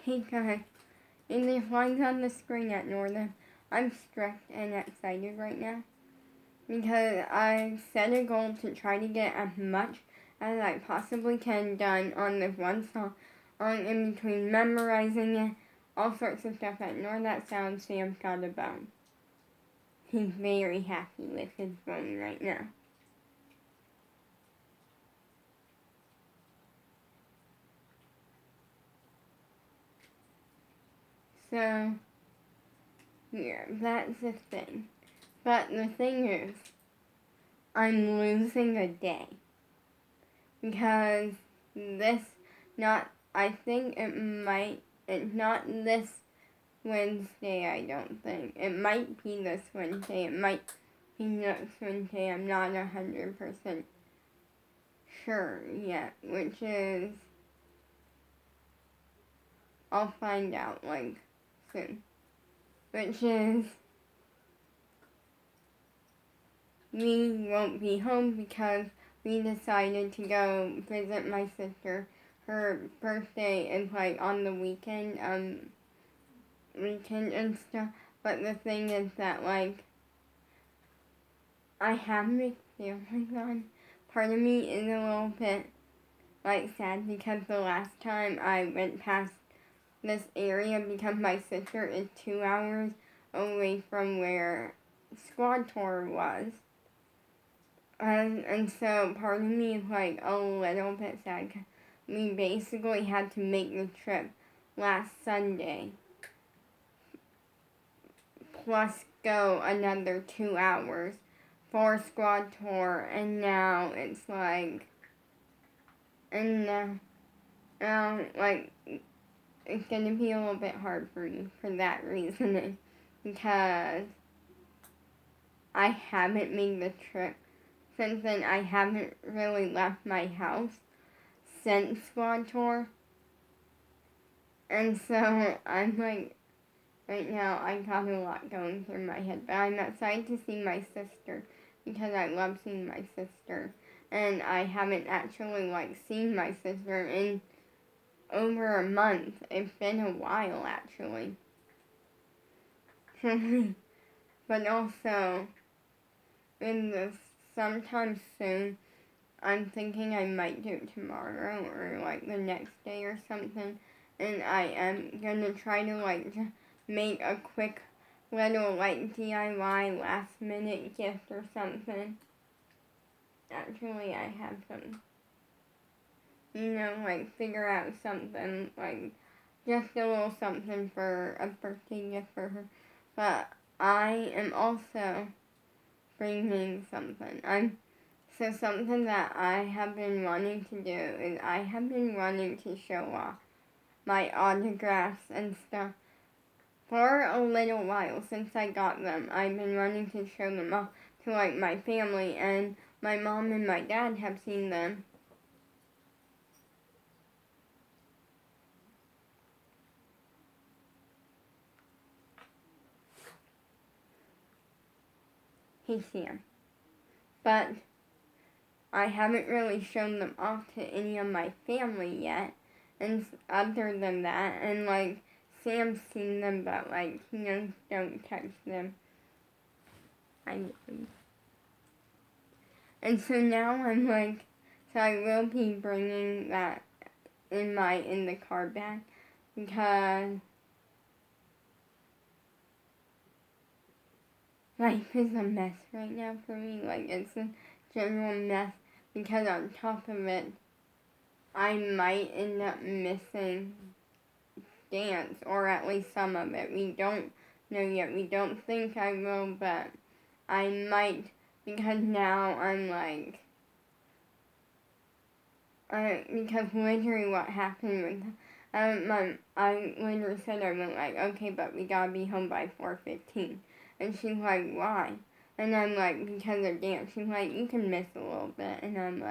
Hey guys, in the lines on the screen at Northern, I'm stressed and excited right now because I set a goal to try to get as much as I possibly can done on this one song, in between memorizing it, all sorts of stuff at North. That sound Sam's got a bone. He's very happy with his bone right now. So, yeah, that's the thing. But the thing is, I'm losing a day. Because I think it's not this Wednesday, I don't think. It might be this Wednesday, it might be next Wednesday, I'm not 100% sure yet, which is, I'll find out, soon. Which is, we won't be home because we decided to go visit my sister. Her birthday is, on the weekend and stuff, but the thing is that, I have mixed feelings on. Part of me is a little bit, sad because the last time I went past this area, because my sister is 2 hours away from where Squad Tour was. And so part of me is, a little bit sad because we basically had to make the trip last Sunday, plus go another 2 hours for Squad Tour, and now it's it's gonna be a little bit hard for me for that reasoning, because I haven't made the trip since then. I haven't really left my house since Squad Tour, and so I'm right now I got a lot going through my head, but I'm excited to see my sister because I love seeing my sister, and I haven't actually seen my sister in over a month. It's been a while actually. But also, in the sometime soon, I'm thinking I might do it tomorrow or the next day or something, and I am gonna try to just make a quick little DIY last minute gift or something. Actually, I have some, figure out something, just a little something for a birthday gift for her. But I am also bringing something. So something that I have been wanting to do is I have been wanting to show off my autographs and stuff for a little while since I got them. I've been wanting to show them off to my family, and my mom and my dad have seen them. Hey Sam. But I haven't really shown them off to any of my family yet, and other than that, and Sam's seen them, but don't touch them. And so now I'm so I will be bringing that in the car bag, because life is a mess right now for me. It's a general mess, because on top of it, I might end up missing dance, or at least some of it. We don't know yet. We don't think I will, but I might, because now I'm because literally what happened with, I literally said, I went okay, but we gotta be home by 4:15. And she's why? And I'm because of dance. She's you can miss a little bit. And I'm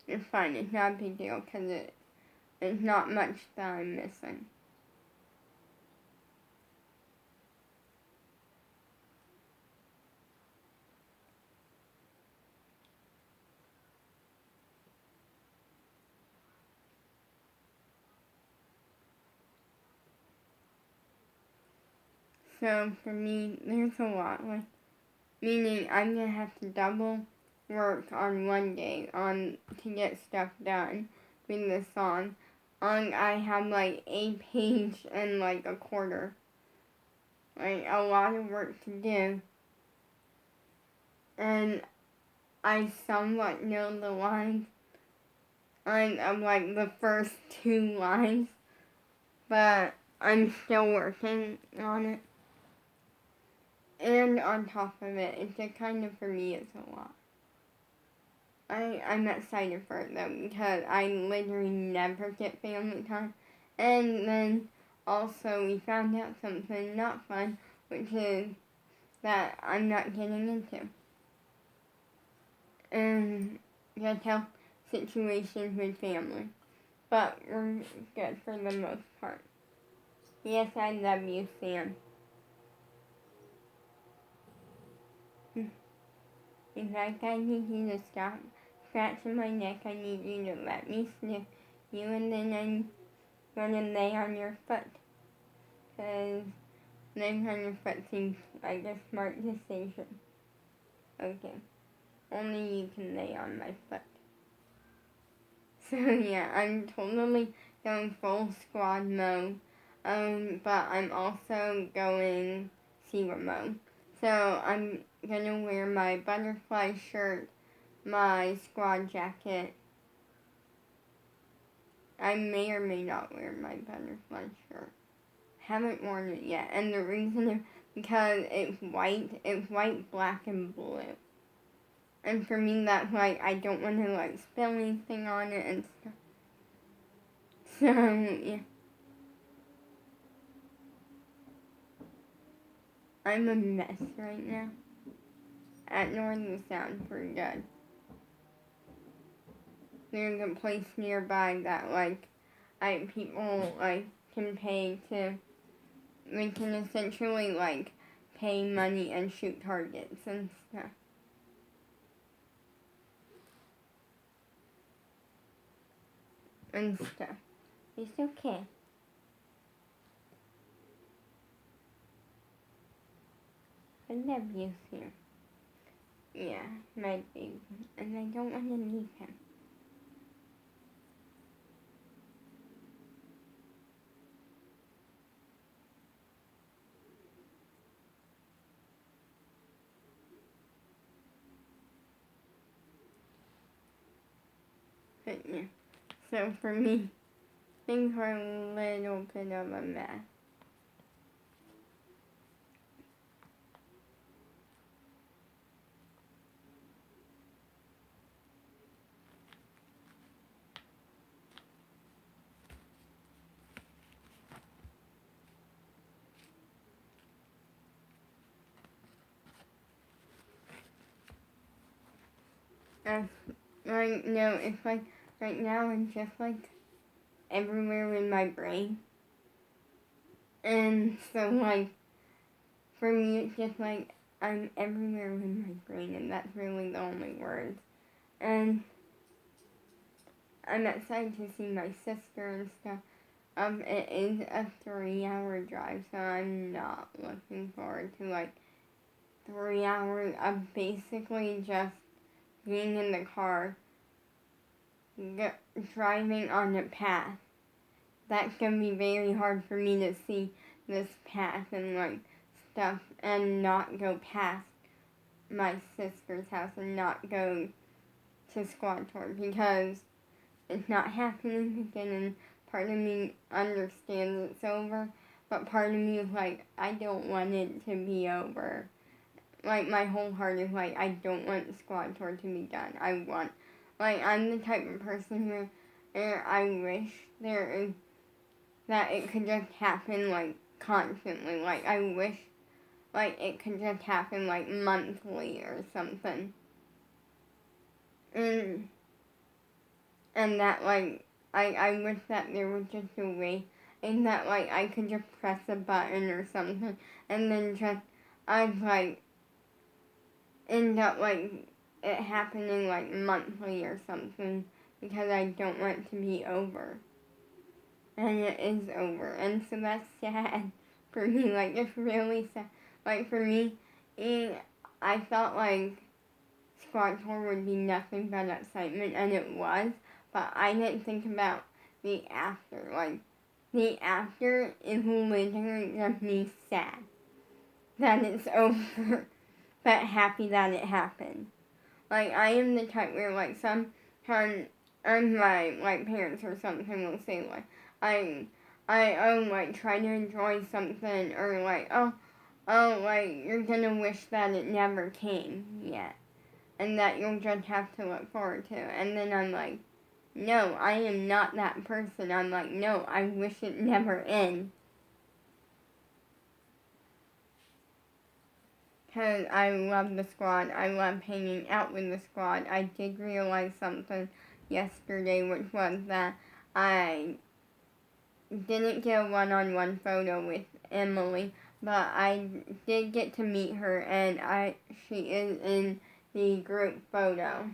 it's fine. It's not a big deal, because it's not much that I'm missing. So for me, there's a lot, like, meaning I'm gonna have to double work on one day to get stuff done with the song. I have like a page and like a quarter. Like a lot of work to do. And I somewhat know the lines. I'm like the first two lines. But I'm still working on it. And on top of it, it's just kind of, for me, it's a lot. I'm excited for it though, because I literally never get family time. And then also we found out something not fun, which is that I'm not getting into. And just health situations with family. But we're good for the most part. Yes, I love you, Sam. In fact, I need you to stop scratching my neck. I need you to let me sniff you, and then I'm gonna lay on your foot. Because laying on your foot seems like a smart decision. Okay. Only you can lay on my foot. So yeah, I'm totally going full squad mode. But I'm also going zero mode. So I'm gonna wear my butterfly shirt, my squad jacket. I may or may not wear my butterfly shirt. Haven't worn it yet, and the reason is because it's white, black, and blue. And for me, that's like, I don't want to like spill anything on it and stuff. So, yeah. I'm a mess right now. At Northern Sound, pretty good. There's a place nearby that like people like can pay to, they can essentially like pay money and shoot targets and stuff. And stuff. It's okay. I love you here. Yeah, my baby. And I don't want to leave him. But yeah. So for me, things were a little bit of a mess. As right now, it's like, right now I'm just like everywhere in my brain. And so like, for me it's just like, I'm everywhere in my brain, and that's really the only words. And I'm excited to see my sister and stuff. It is a 3-hour drive, so I'm not looking forward to like 3 hours of basically just being in the car, driving on a path. That's gonna be very hard for me to see this path and like stuff, and not go past my sister's house and not go to Squad Tour, because it's not happening again, and part of me understands it's over, but part of me is like, I don't want it to be over. Like, my whole heart is like, I don't want the Squad Tour to be done. I'm the type of person where I wish that it could just happen, like, constantly. Like, I wish, like, it could just happen, like, monthly or something. And that, like, I wish that there was just a way, and that, like, I could just press a button or something, and then just, I'd, like, end up, like, it happening, like, monthly or something, because I don't want it to be over. And it is over, and so that's sad, for me. Like, it's really sad. Like, for me, I felt like Squad Tour would be nothing but excitement, and it was, but I didn't think about the after. Like, the after is literally just me sad that it's over, but happy that it happened. Like, I am the type where, like, sometimes my, like, parents or something will say, like, like, try to enjoy something, or, like, like, you're gonna wish that it never came yet, and that you'll just have to look forward to. And then I'm like, no, I am not that person. I'm like, no, I wish it never ends. Because I love the squad. I love hanging out with the squad. I did realize something yesterday, which was that I didn't get a one-on-one photo with Emily, but I did get to meet her, and she is in the group photo.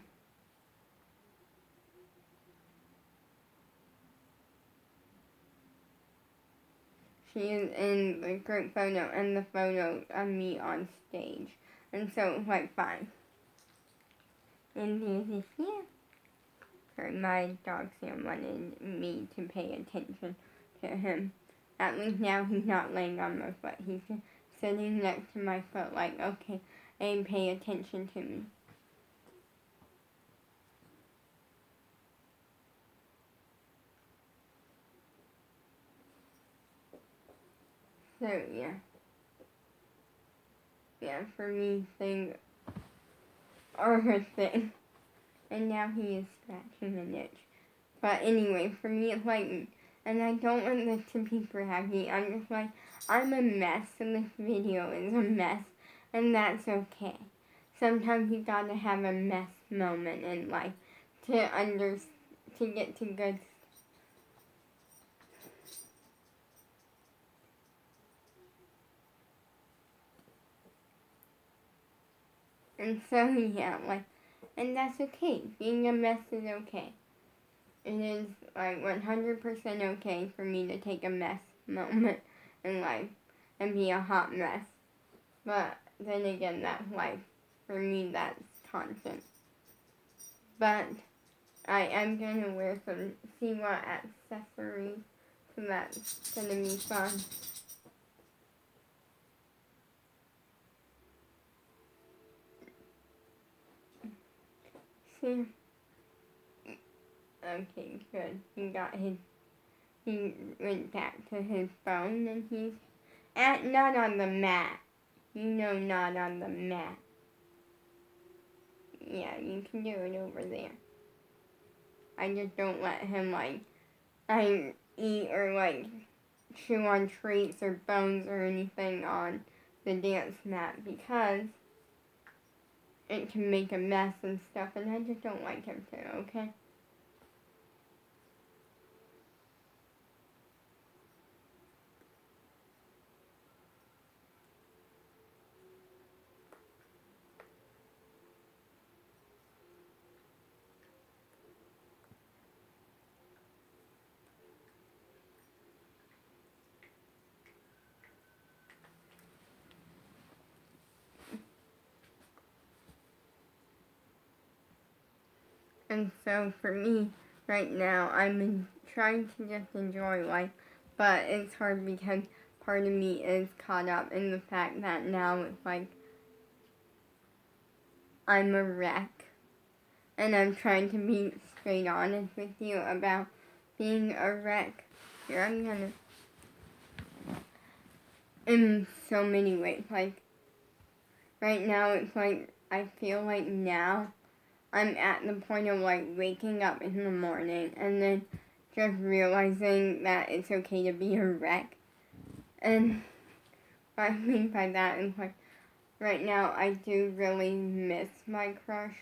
She is in the group photo and the photo of me on stage. And so it's like 5. And there's this here. Sorry, my dog Sam wanted me to pay attention to him. At least now he's not laying on my foot. He's just sitting next to my foot like, okay, and pay attention to me. So, yeah. Yeah, for me, things are her thing. And now he is scratching an itch. But anyway, for me, it's like, and I don't want this to be braggy. I'm just like, I'm a mess, and this video is a mess, and that's okay. Sometimes you gotta have a mess moment in life to get to good. And so, yeah, like, and that's okay. Being a mess is okay. It is, like, 100% okay for me to take a mess moment in life and be a hot mess. But then again, that's life. For me, that's constant. But I am going to wear some Siwa accessories, so that's going to be fun. See? Okay, good. He went back to his phone, and he's not on the mat. You know, not on the mat. Yeah, you can do it over there. I just don't let him, like, eat or, like, chew on treats or bones or anything on the dance mat, because it can make a mess and stuff, and I just don't like him to, okay? And so for me, right now, I'm trying to just enjoy life, but it's hard because part of me is caught up in the fact that now it's like I'm a wreck. And I'm trying to be straight honest with you about being a wreck. Here, I'm gonna, in so many ways, like, right now it's like, I feel like now I'm at the point of, like, waking up in the morning and then just realizing that it's okay to be a wreck. And what I mean by that is, like, right now I do really miss my crush.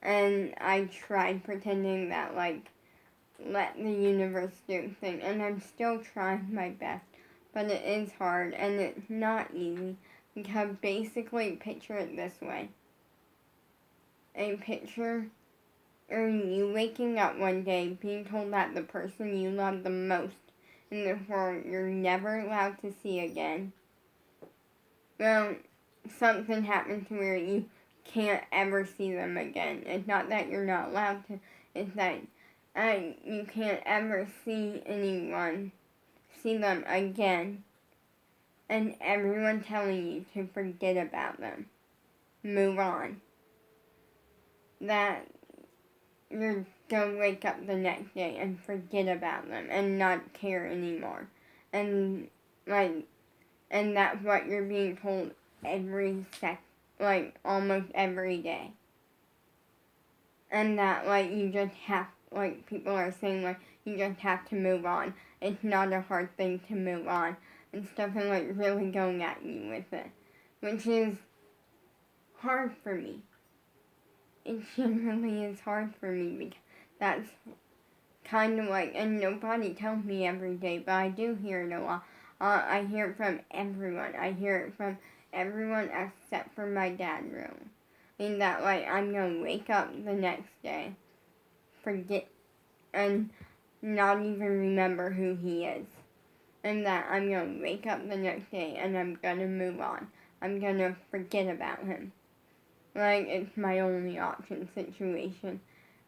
And I tried pretending that, like, let the universe do its thing. And I'm still trying my best. But it is hard and it's not easy. Because basically, picture it this way. A picture or you waking up one day being told that the person you love the most in this world you're never allowed to see again. Well, something happened to where you can't ever see them again. It's not that you're not allowed to, it's that you can't ever see them again, and everyone telling you to forget about them, move on. That you're gonna wake up the next day and forget about them and not care anymore. And and that's what you're being told almost every day. And that you just have, people are saying you just have to move on. It's not a hard thing to move on. And stuff, and really going at you with it, which is hard for me. It really is hard for me because that's kind of and nobody tells me every day, but I do hear it a lot. I hear it from everyone. I hear it from everyone except for my dad, really. And that, I'm gonna wake up the next day, forget, and not even remember who he is. And that I'm gonna wake up the next day and I'm gonna move on. I'm gonna forget about him. It's my only option situation.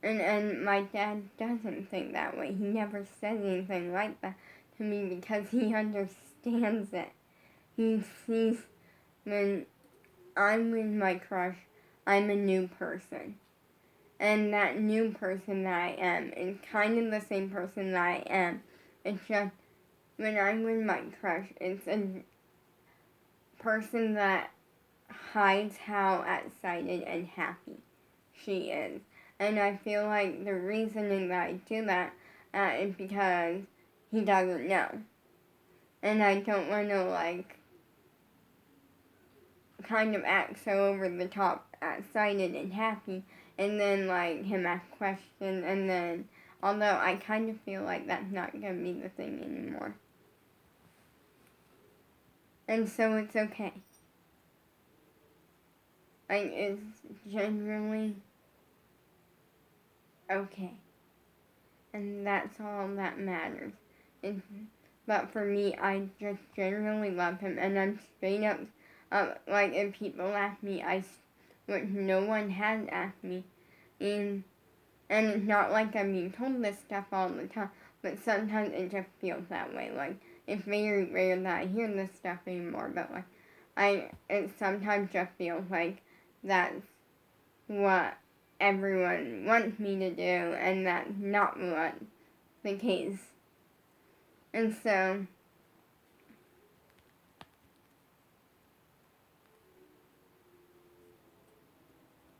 And my dad doesn't think that way. He never says anything like that to me because he understands it. He sees when I'm with my crush, I'm a new person. And that new person that I am is kind of the same person that I am. It's just when I'm with my crush, it's a person that hides how excited and happy she is. And I feel like the reasoning that I do that is because he doesn't know. And I don't want to kind of act so over the top excited and happy and then him ask questions, and then although I kind of feel like that's not going to be the thing anymore. And so it's okay. It's generally okay. And that's all that matters. But for me, I just generally love him, and I'm straight up, if people ask me, which no one has asked me, and it's not like I'm being told this stuff all the time, but sometimes it just feels that way. It's very rare that I hear this stuff anymore, but it sometimes just feels like that's what everyone wants me to do, and that's not what the case. And so,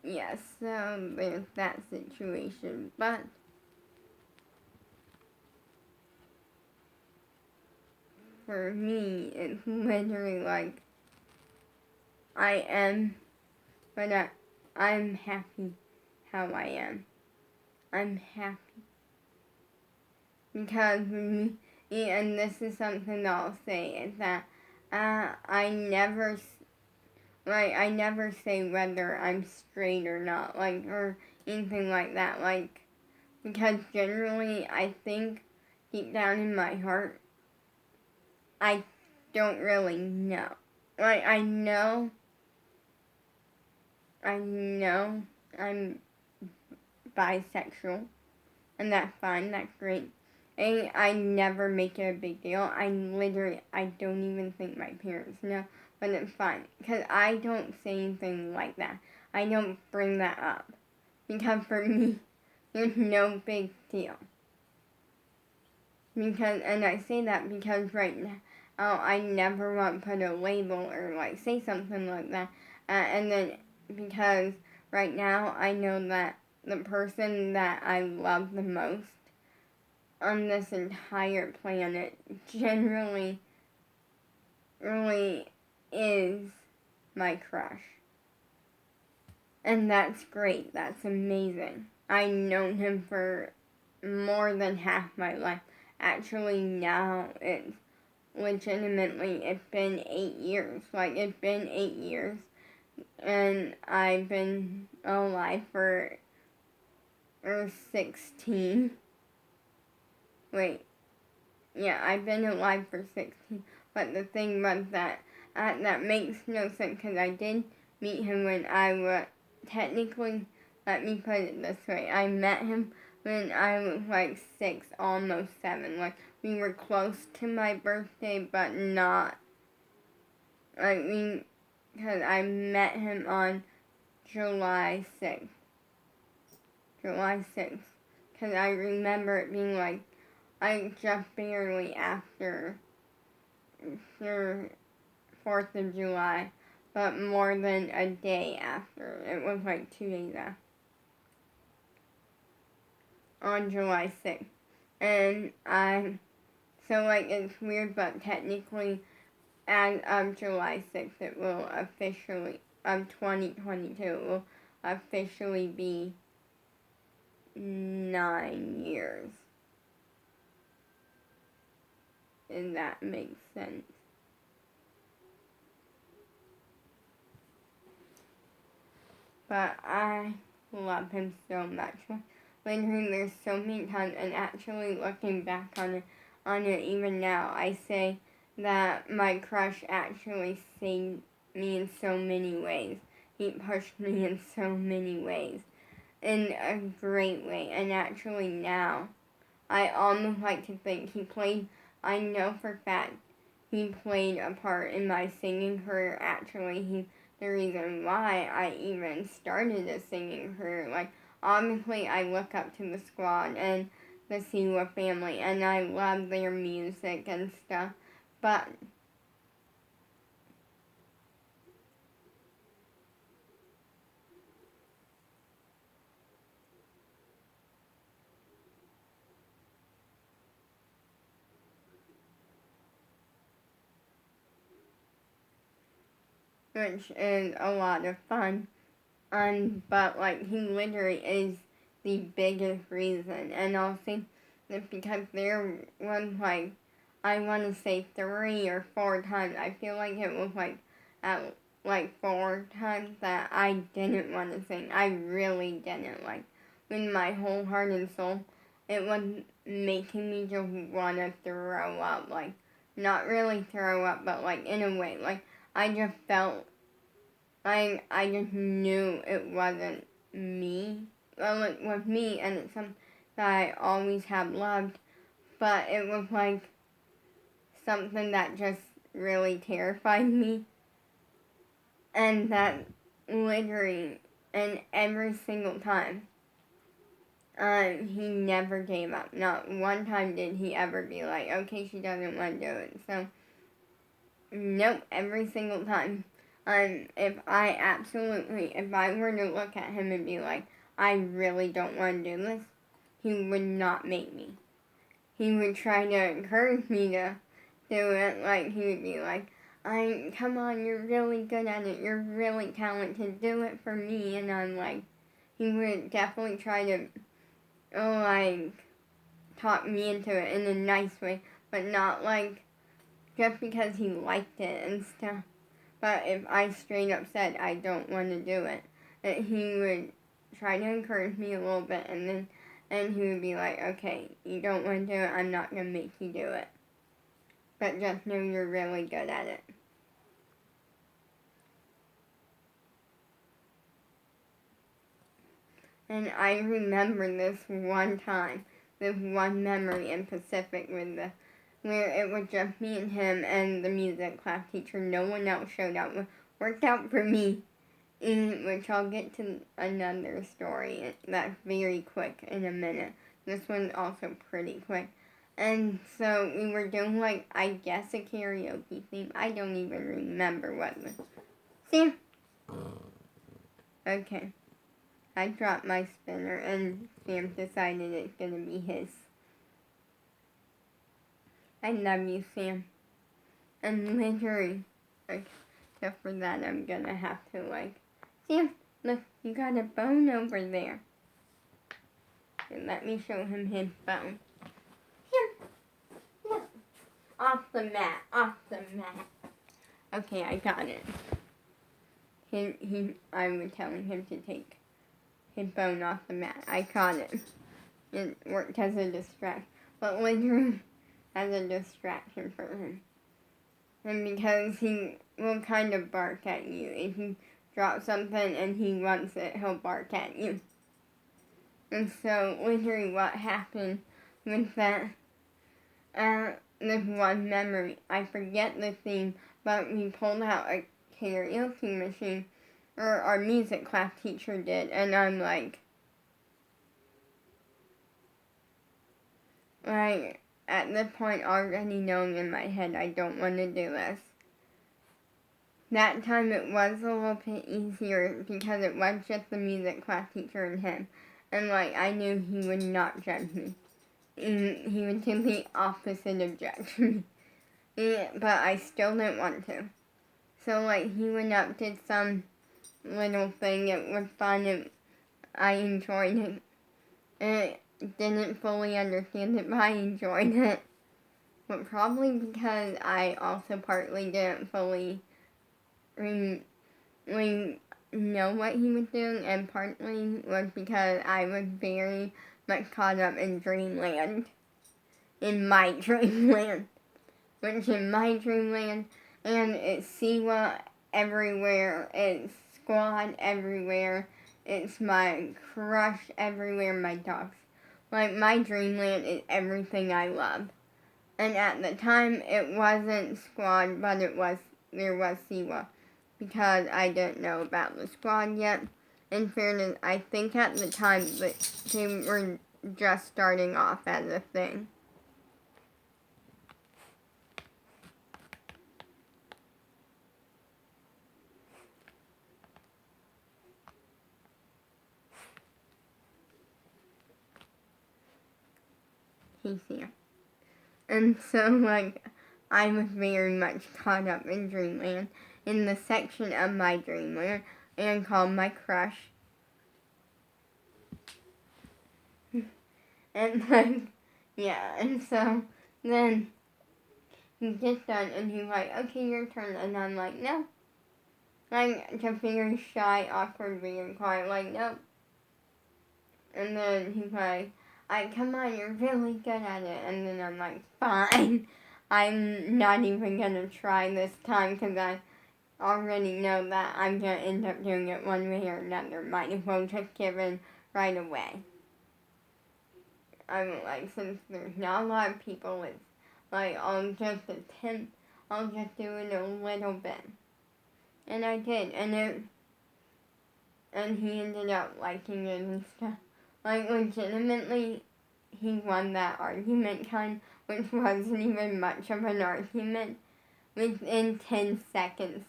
yes, so there's that situation, but for me, it's literally I am, but I'm happy how I am. I'm happy. Because me, and this is something that I'll say, is that I never say whether I'm straight or not, or anything like that, because generally I think deep down in my heart, I don't really know. I know I'm bisexual, and that's fine, that's great. And I never make it a big deal. I don't even think my parents know, but it's fine. Because I don't say anything like that. I don't bring that up. Because for me, there's no big deal. And I say that because right now, I never want to put a label or say something like that. And then, because right now I know that the person that I love the most on this entire planet generally really is my crush. And that's great. That's amazing. I've known him for more than half my life. Actually, now it's been 8 years. It's been 8 years. And I've been alive for 16. Wait. yeah, I've been alive for 16. But the thing was that makes no sense because I did meet him when I was technically. Let me put it this way: I met him when I was like 6, almost 7. Like we were close to my birthday, but not like we. Because I met him on July 6th. July 6th. Because I remember it being like just barely after the 4th of July, but more than a day after. It was like 2 days after. On July 6th. And so like it's weird, but technically as of July 6th, it will officially, of 2022, it will officially be 9 years. If that makes sense. But I love him so much. Literally, there's so many times, and actually looking back on it even now, I say that my crush actually saved me in so many ways. He pushed me in so many ways, in a great way. And actually now, I almost like to think he played, I know for a fact, he played a part in my singing career. Actually, the reason why I even started a singing career. Like, obviously, I look up to the Squad and the Siwa family, and I love their music and stuff. But which is a lot of fun. But like he literally is the biggest reason, and I'll say that because there was like I want to say 3 or 4 times. I feel like it was like at like 4 times that I didn't want to sing. I really didn't, like with my whole heart and soul. It was making me just want to throw up, like not really throw up, but like in a way, like I just felt I just knew it wasn't me. Well, it was me, and it's something that I always have loved, but it was like something that just really terrified me, and that literally, and every single time, he never gave up. Not one time did he ever be like, okay, she doesn't want to do it. So, nope, every single time. If I were to look at him and be like, I really don't want to do this, he would not make me. He would try to encourage me to do it. Like, he would be like, come on, you're really good at it. You're really talented. Do it for me. And I'm like, he would definitely try to, like, talk me into it in a nice way, but not like just because he liked it and stuff. But if I straight up said I don't want to do it, that he would try to encourage me a little bit, and he would be like, okay, you don't want to do it, I'm not going to make you do it. But just know you're really good at it. And I remember this one time, this one memory in Pacific where it was just me and him and the music class teacher. No one else showed up. Worked out for me, in which I'll get to another story that's very quick in a minute. This one's also pretty quick. And so we were doing, like, I guess a karaoke theme. I don't even remember what the... See? Okay. I dropped my spinner and Sam decided it's gonna be his. I love you, Sam. And literally, except for that, I'm gonna have to, like, Sam, look, you got a bone over there. And let me show him his bone. Here, look. Off the mat, off the mat. Okay, I got it. I was telling him to take his bone off the mat. I caught it. It worked as a distraction. But literally, as a distraction for him. And because he will kind of bark at you. If you drop something and he wants it, he'll bark at you. And so, literally what happened with that, this one memory, I forget the theme, but we pulled out a karaoke machine, or our music class teacher did, and I'm like, at this point already knowing in my head I don't want to do this. That time it was a little bit easier because it was just the music class teacher and him. And I knew he would not judge me. He would do the opposite of judge me. But I still didn't want to. So he went up, did some little thing, it was fun, and I enjoyed it. And didn't fully understand it, but I enjoyed it. But probably because I also partly didn't fully know what he was doing, and partly was because I was very much caught up in dreamland. In my dreamland. Which in my dreamland, and it's Siwa everywhere, it's Squad everywhere, it's my crush everywhere, my dogs. My dreamland is everything I love. And at the time, it wasn't Squad, but there was Siwa. Because I didn't know about the Squad yet. In fairness, I think at the time that they were just starting off as a thing. He's here. And so, I was very much caught up in Dreamland, in the section of my Dreamland, and called my crush. And yeah, and so then he gets done, and he's like, okay, your turn, and I'm like, no. Just very shy, awkward, being quiet, no. And then he's like, come on, you're really good at it. And then I'm like, fine. I'm not even going to try this time because I already know that I'm going to end up doing it one way or another. Might as well just give in right away. I'm like, since there's not a lot of people, it's I'll just attempt, I'll just do it a little bit. And I did, and he ended up liking it and stuff. Legitimately, he won that argument which wasn't even much of an argument, within 10 seconds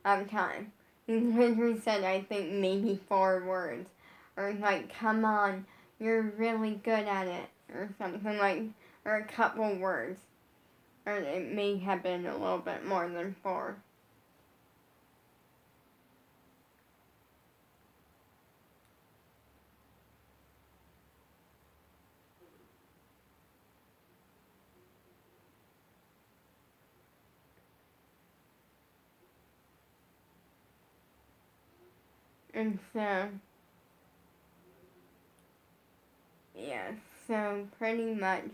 of time. He literally said, I think, maybe 4 words. Or come on, you're really good at it. Or something or a couple words. Or it may have been a little bit more than 4. And so, yeah, so pretty much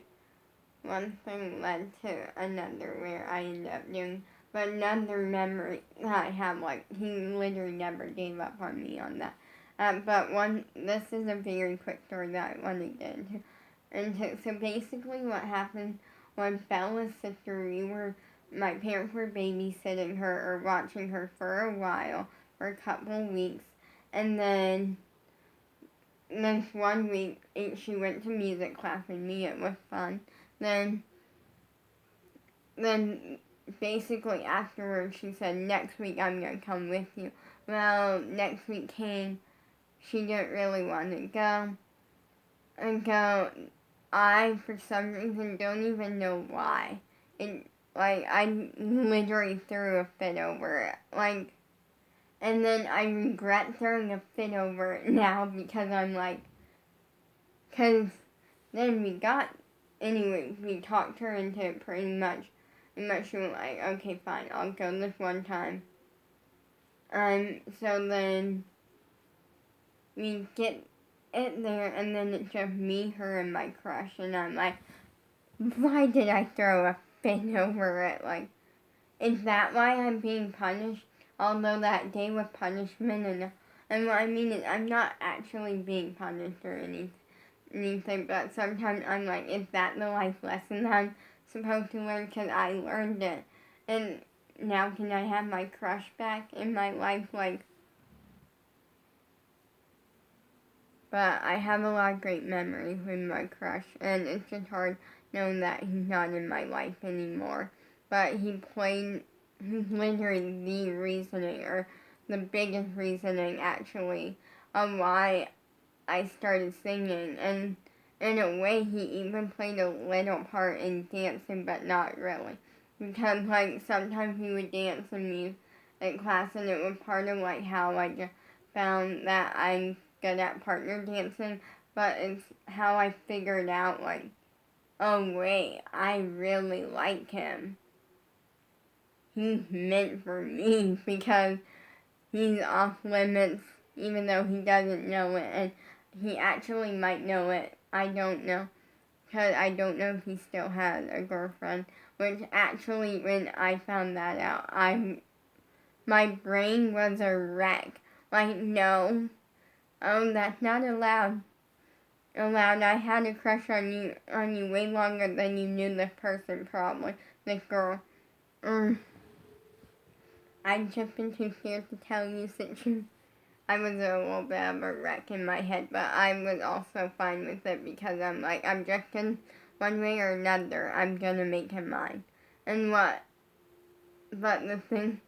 one thing led to another where I ended up doing, but another memory that I have, he literally never gave up on me on that. But this is a very quick story that I want to get into. And so basically what happened was Bella's sister, my parents were babysitting her or watching her for a while, for a couple weeks, and then this one week she went to music class with me. It was fun. Then basically afterwards she said, next week I'm going to come with you. Well, next week came, she didn't really want to go. And so I, for some reason, don't even know why. I literally threw a fit over it. And then I regret throwing a fit over it now because I'm because then we talked her into it pretty much. And she was like, okay, fine, I'll go this one time. So then we get it there, and then it's just me, her, and my crush, and I'm like, why did I throw a fit over it? Like, is that why I'm being punished? Although that day was punishment, and what I mean is I'm not actually being punished or anything, but sometimes I'm like, is that the life lesson that I'm supposed to learn? Because I learned it. And now can I have my crush back in my life? Like, but I have a lot of great memories with my crush, and it's just hard knowing that he's not in my life anymore. But he's literally the reasoning, or the biggest reasoning actually, of why I started singing. And in a way, he even played a little part in dancing, but not really. Because, like, sometimes he would dance in music class, and it was part of, like, how I just found that I'm good at partner dancing, but it's how I figured out, like, oh, wait, I really like him. He's meant for me because he's off limits, even though he doesn't know it, and he actually might know it. I don't know, because I don't know if he still has a girlfriend, which actually, when I found that out, my brain was a wreck. Like, no, oh, that's not allowed. I had a crush on you way longer than you knew this person, probably, this girl. I've just been too scared to tell you since I was a little bit of a wreck in my head, but I was also fine with it because I'm like, I'm just gonna, one way or another, I'm gonna make him mine. And but the thing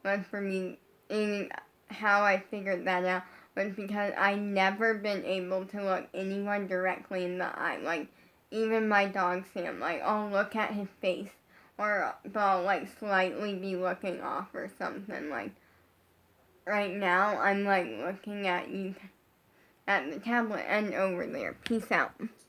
was for me, in how I figured that out, was because I never been able to look anyone directly in the eye. Like, even my dog Sam, like, I'll look at his face, or I'll, like, slightly be looking off or something. Like, right now, I'm, like, looking at you, at the tablet and over there. Peace out.